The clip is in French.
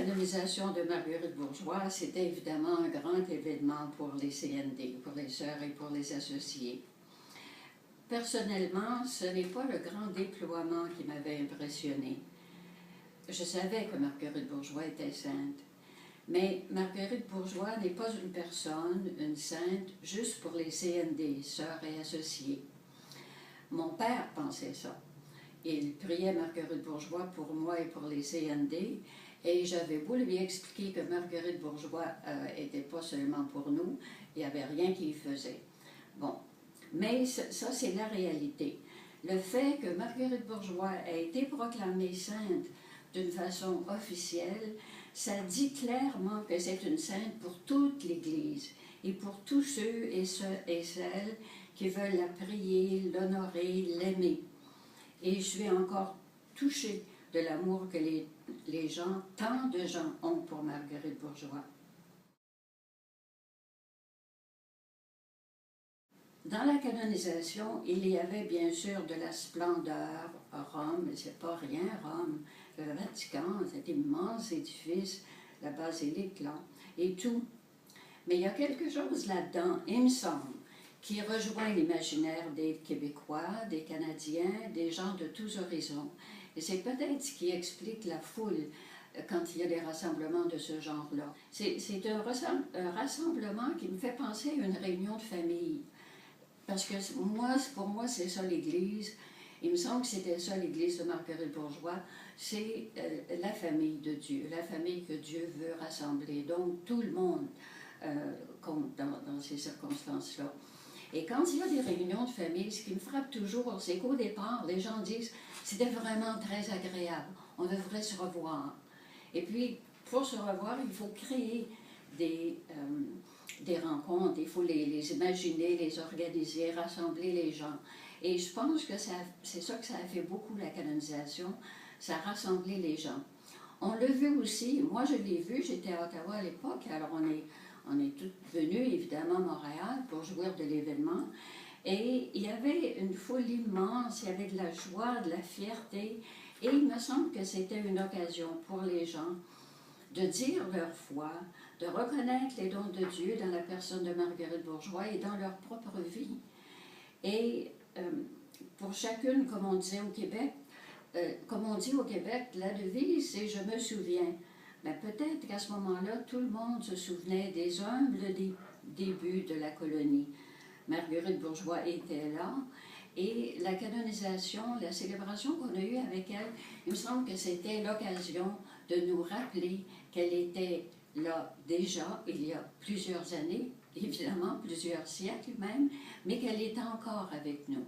canonisation de Marguerite Bourgeois, c'était évidemment un grand événement pour les CND, pour les sœurs et pour les associés. Personnellement, ce n'est pas le grand déploiement qui m'avait impressionné. Je savais que Marguerite Bourgeois était sainte, mais Marguerite Bourgeois n'est pas une personne, une sainte, juste pour les CND, sœurs et associés. Mon père pensait ça. Il priait Marguerite Bourgeois pour moi et pour les CND, et j'avais beau lui expliquer que Marguerite Bourgeois n'était pas seulement pour nous, il n'y avait rien qui y faisait. Bon, mais ça c'est la réalité. Le fait que Marguerite Bourgeois ait été proclamée sainte d'une façon officielle, ça dit clairement que c'est une sainte pour toute l'Église et pour tous ceux et celles qui veulent la prier, l'honorer, l'aimer. Et je suis encore touchée de l'amour que les gens, tant de gens, ont pour Marguerite Bourgeois. Dans la canonisation, il y avait bien sûr de la splendeur à Rome, mais c'est pas rien, Rome. Le Vatican, cet immense édifice, la basilique, là, et tout. Mais il y a quelque chose là-dedans, il me semble, qui rejoint l'imaginaire des Québécois, des Canadiens, des gens de tous horizons. Et c'est peut-être ce qui explique la foule quand il y a des rassemblements de ce genre-là. C'est un rassemblement qui me fait penser à une réunion de famille. Parce que pour moi, c'est ça l'Église. Il me semble que c'était ça l'Église de Marguerite Bourgeois. C'est la famille de Dieu, la famille que Dieu veut rassembler. Donc, tout le monde compte dans ces circonstances-là. Et quand il y a des réunions de famille, ce qui me frappe toujours, c'est qu'au départ, les gens disent « c'était vraiment très agréable, on devrait se revoir ». Et puis, pour se revoir, il faut créer des rencontres, il faut les imaginer, les organiser, rassembler les gens. Et je pense que c'est ça que ça a fait beaucoup la canonisation, ça a rassemblé les gens. On l'a vu aussi, moi je l'ai vu, j'étais à Ottawa à l'époque, alors on est tous venus évidemment à Montréal pour jouir de l'événement. Et il y avait une foule immense, il y avait de la joie, de la fierté. Et il me semble que c'était une occasion pour les gens de dire leur foi, de reconnaître les dons de Dieu dans la personne de Marguerite Bourgeois et dans leur propre vie. Et pour chacune, comme on disait au Québec, comme on dit au Québec, la devise c'est « je me souviens ». Mais peut-être qu'à ce moment-là, tout le monde se souvenait des humbles débuts de la colonie. Marguerite Bourgeois était là, et la canonisation, la célébration qu'on a eue avec elle, il me semble que c'était l'occasion de nous rappeler qu'elle était là déjà, il y a plusieurs années, évidemment plusieurs siècles même, mais qu'elle est encore avec nous.